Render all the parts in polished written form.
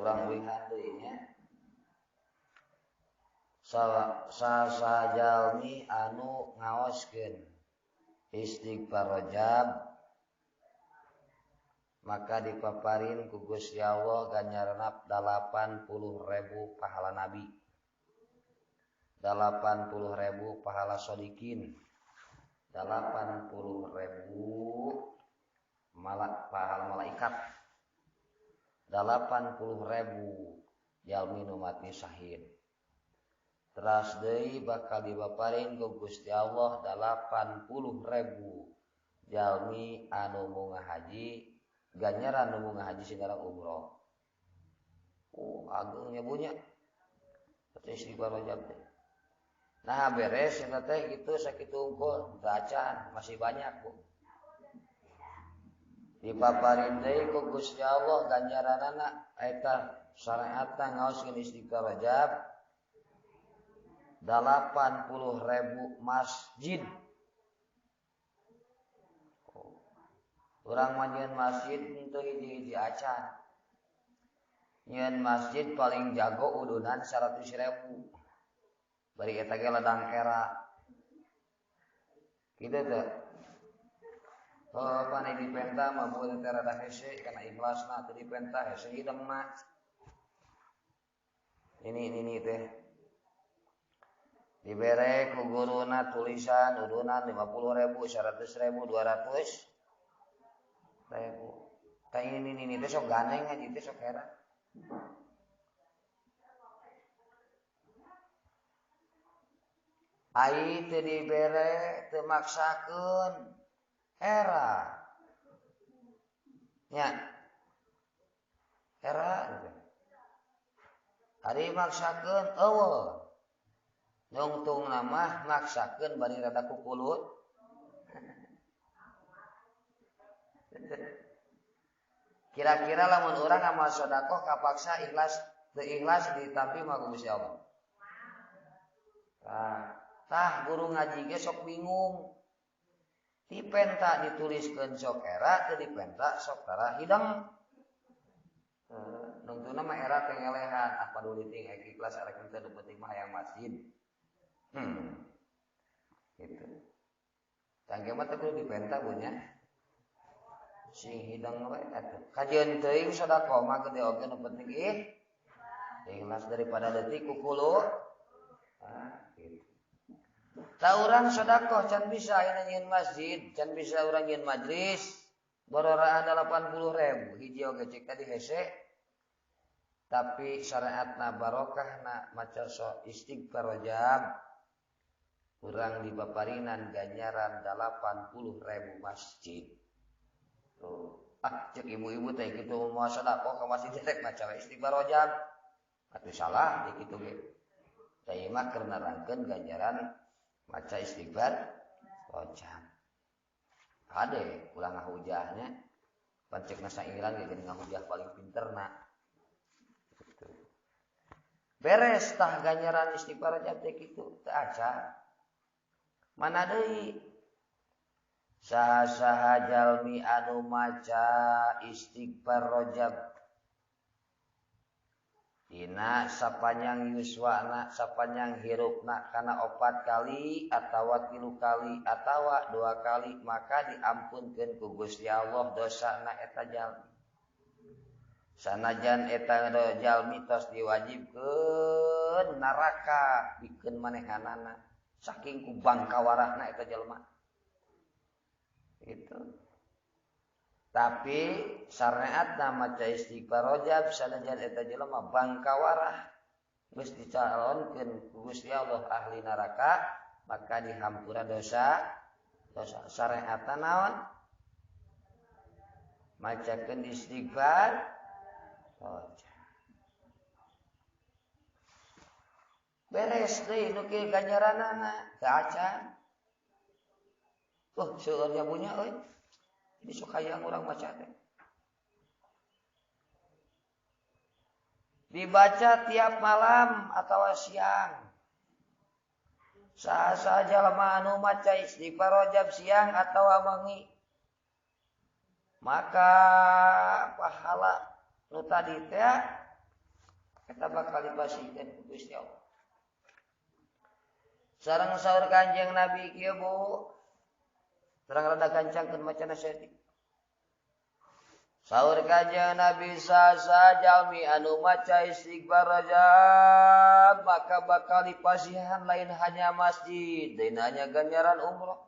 urang ulihan deui nya. Sajalmi anu ngaoskeun istighfar Rajab maka dipaparin ku Gusti Allah ganjaran 80.000 pahala nabi, 80.000 pahala shodikin, 80.000 pahala malaikat, 80.000 jalmi nu mati syahid. Teras deui bakal dipaparin ku Gusti Allah 80.000 jalmi anu mau ngahaji ganjaran nu ngahaji singarang umroh. Oh, agungnya bunya. Teh istighfar Rajab teh. Nah, beres eta teh kitu sakitu unggul bacaan masih banyak, Bu. Dipaparin deui ku Gusti Allah ganjaranana eta syariatna ngaoskeun istighfar Rajab 80.000 masjid. Urang manjeun masjid henteu hiji-hiji acan. Nyeun masjid paling jago udunan 100.000. Bari eta ge ladang era. Kitu teh. Oh, pane dipenta mah buat teh rada hese kana ikhlasna teu dipenta hese hidengna. Ini teh. Dibere ku guruna tulisan udunan 50.000, 100.000, 200.000. Tah ini teh sok ganeng aja teh sok heran. Ai teu dibere teu maksakeun era. Nya. Era gitu. Ari maksakeun eueuh. Nyongtung nama maksakeun bari rada kukulut. Kira-kira lamun urang amal sedekah kapaksa ikhlas teu ikhlas ditampi mah Gusti Allah. Tah guru ngaji ge sok bingung. Dipenta dituliskeun sok era teu dipenta sok tara hideng. Nungtuna mah era teh ngelehan apa dulu ting ikhlas arek teh nu penting mah hayang masjid. Gitu. Tangge mah teh kudu dipenta bunya. Sing hidang we atuh. Kajian teuing sedekah mah gede oge nu penting ikhlas daripada detik kukulu. Gitu. Ta urang sedekah can bisa aya nyeun masjid, can bisa urang nyeun majlis. Bororaan 80.000 hiji oge cek tadi hese. Tapi syariatna barokahna maca istighfar Rajab. Urang dibaparinan ganjaran 80.000 masjid. Tuh. Cek ibu-ibu teh kitu moal sedekah ka masjid rek maca istighfar Rajab. Atuh salah di kitu ge. Teh mah keur nerangkeun ganjaran maca istighfar Rajab. Ade ulah ngahujahnya. Pancek nasairan ge geuning ngahujah paling pinterna. Gitu. Beres tah ganjaran istighfar Rajab teh kitu teu acan. Mana deui saha jalmi anu maca istighfar Rajab dina sapanjang yuswana sapanjang hirupna kana 4 kali atawa 3 kali atawa 2 kali maka diampunkeun ku Gusti Allah dosana eta jalmi. Sanajan eta jalmi tos diwajibkeun neraka pikeun manehanana. Saking ku bangkawarahna eta jelema. Gitu. Tapi syariatna maca istighfar Rajab sanajan eta jelema bangkawarah geus dicalonkeun ku Gusti Allah ahli neraka maka dihampura dosa syariatna naon? Macakeun istighfar Rajab. Beres deui nu kieu ganjaranana teu acan. Seueurnya bunya euy. Jadi sok hayang urang maca teh. Dibaca tiap malam atau siang. Saha jalma anu maca istighfar Rajab siang atau wengi. Maka pahala nu tadi teh Eta bakal dipasikeun ku Gusti Allah. Sareng saur Kanjeng Nabi kieu Bu. Terang rada gancangkeun macana saeutik. Saur Kanjeng Nabi sasa jalmi anu maca istighfar rajab maka bakal dipasihan lain hanya masjid, lain hanya ganjaran umroh.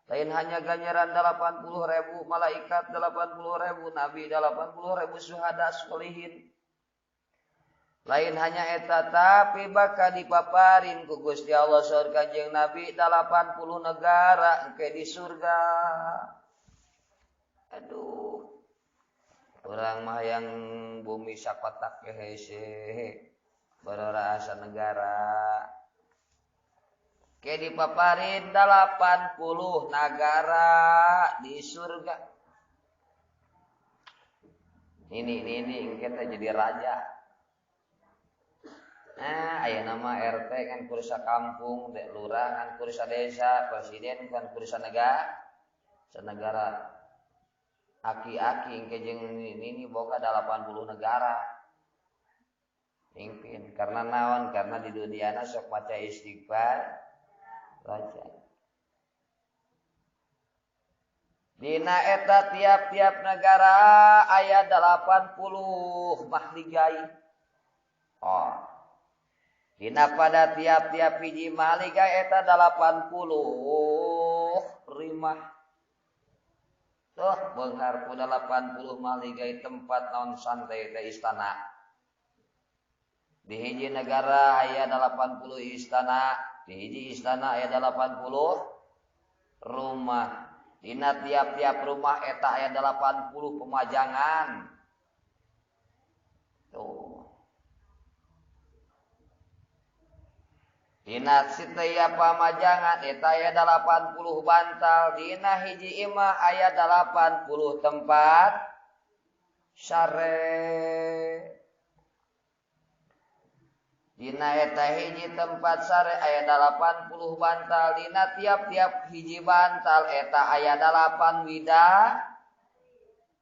Lain hanya ganjaran 80.000 malaikat 80.000 nabi 80.000 syuhada sholihin. Lain hanya eta tapi bakal dipaparin ku Gusti Allah saur Kanjeng Nabi 80 negara engke di surga. Aduh. Urang mah yang bumi sakotak hese barora asa negara. Ke dipaparin 80 negara di surga. Ini kita jadi raja. Nah, aya nama RT kan kursa kampung, lurah kan kursa desa, presiden kan kursa negara. Aki-aki engke jeung ini boga 80 negara. Mimpin karena naon? Karena di duniana sok maca istighfar raja. Dina eta tiap-tiap negara aya 80 mahligai. Oh. Dina pada tiap-tiap hiji mahligai eta 80 rimah. Tuh, beunghar ku 80 mahligai tempat naon santai teh istana. Di hiji negara aya 80 istana, di hiji istana aya 80 rumah. Dina tiap-tiap rumah eta aya 80 pemajangan. Tuh. Dina setiap pamajangan eta aya 80 bantal, dina hiji imah aya 80 tempat sare. Dina eta hiji tempat sare aya 80 bantal, dina tiap-tiap hiji bantal eta aya 8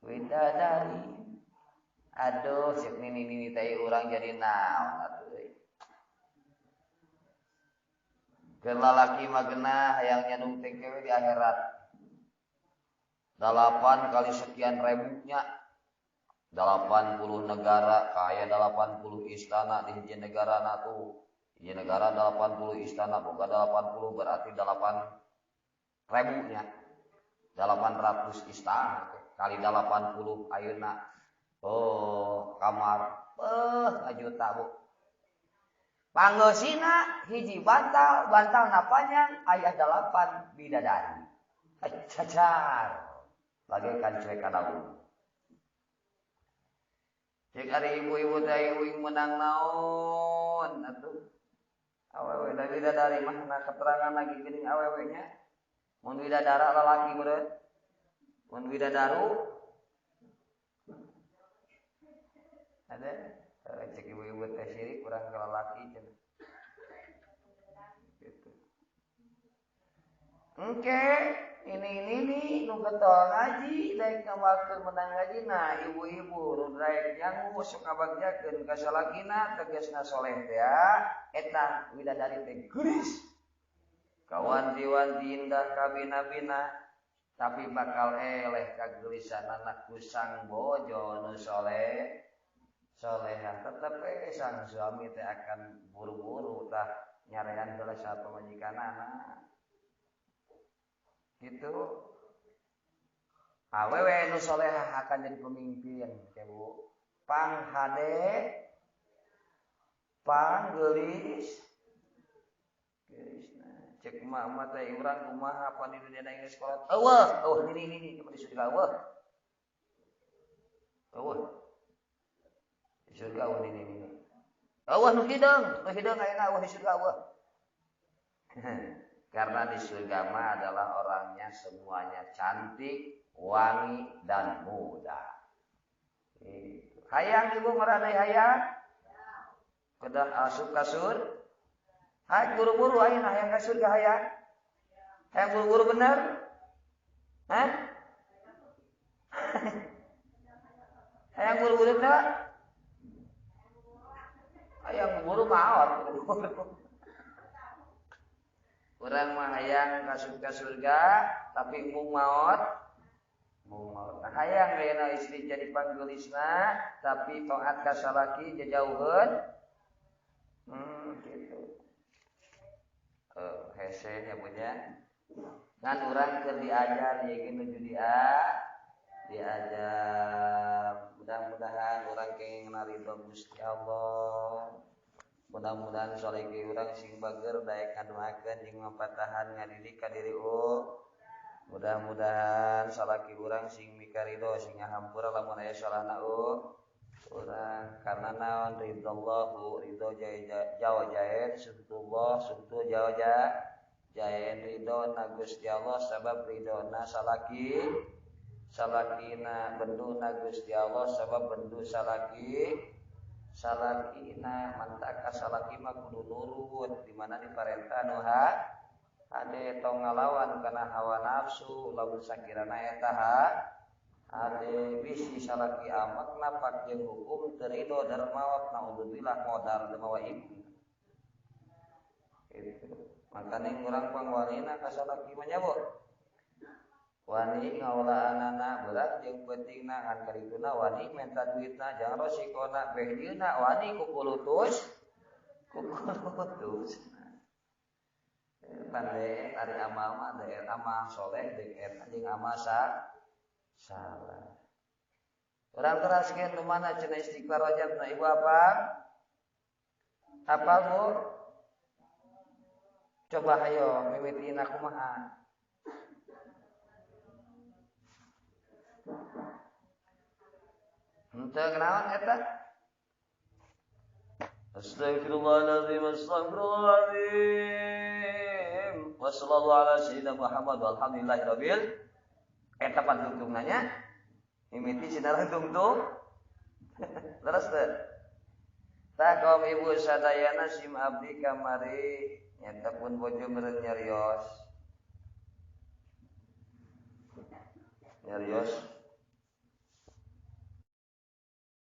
widadari. Aduh, cek nini teh urang jadi naon atuh. Keur lalaki mah geunah hayang nyandung TKW di akhirat. 8 kali sekian ribunya. 80 negara, kaya 80 istana di hiji negara na tuh. Hiji negara 80 istana, boga 80 berarti 8 ribunya. 800 istana kali 80 ayeuna. Oh, kamar. Ngajuta, Bu. Panggeusina hiji bantal napanya aya 8 bidadari. Cacar. Bagaikan cuek kadaung. Cek ari ibu-ibu teh uing menang naon atuh. Awewe da bidadari mah na keterangan lagi geuning awewe nya. Mun bidadara lalaki meureun. Mun bidadaru ada cek ibu-ibu teh sirik kurang ke lalaki cenah. Gitu. Engke ini nu getol ngaji daek ngamalkeun menang ngaji nah ibu-ibu nu daek nyangu sok ngabagjakeun ka salakina tegasna soleh teh eta widadari teh geulis. Kawanti-wanti indah kabina-bina tapi bakal eleh kageulisanana ku sang bojo nu soleh. Solehah tetep sang suami teh akan buru-buru tah nyarean heula sa pamajikanana. Gitu. Awewe nu solehah akan jadi pemimpin, ya Bu. Panghade, panggelis. Gelisna. Cek emak-emak teh urang kumaha apa di dunia geus kolot. Eueuh, ini cuma di surga eueuh. Eueuh. Di surga eueuh ini. Eueuh nu hideung ayeuna eueuh di surga eueuh. Karena di surga mah adalah orangnya semuanya cantik, wangi, dan muda. Hayang ibu meradai hayang? Kedah asup kasur? Hai buru-buru ayeuna hayang ka surga hayang? Hayang buru-buru bener? Hah? Hayang buru-buru bener? buru maot. Urang mah hayang kasuk ka surga tapi mung maot. Nah, hayang ayeuna istri jadi panggeulisna tapi taat ka salaki jajauheun. Gitu. Hese nya punya. Ngan urang keur diajar ieu nuju diajar. Mudah-mudahan urang kenging ridho Gusti Allah. Mudah-mudahan salaki urang sing bageur daek ngadoakeun jeung mapatahan ngadidik ka diri mudah-mudahan salaki urang sing mikaridho sing ngahampura lamun aya salahna urang karena naon ridallahu ridho jawa jaen subtullah subtu jawa jaen ridho na Gusti Allah sabab ridhona salakina bendu na Gusti Allah sabab bendu salakina mantaka salaki mah kudu nurut di mana diparentah nu ade tong ngalawan kana hawa nafsu lamun sakirana eta ade bisi salaki amak napak jeung hukum teu ridho darmawat naudzubillah modar demawa ibu itu makanya urang pangwarina ka salaki mah nya wani ngawalaanana berat jeung pentingna ngan karikuna wani menta duitna jang rosikona behdieuna wani kukulutus pandai ari amal mah ada amal soleh jeung eta jeung amal salah. Urang teraskeun nu mana cenah istighfar wajibna ibu apa? Hafal Bu? Coba hayo mimitina kumaha? Henteu kenaon eta? Astagfirullahaladzim, astagfirullahaladzim. Wassallallahu ala sayyidina Muhammad walhamdulillahi rabbil. Eta pantungtung nanya. Mimiti sinarang tungtung. Terus teh. Tak kaum ibu sadayana sim abdi kamari nyata pun bojo meureun nyarios.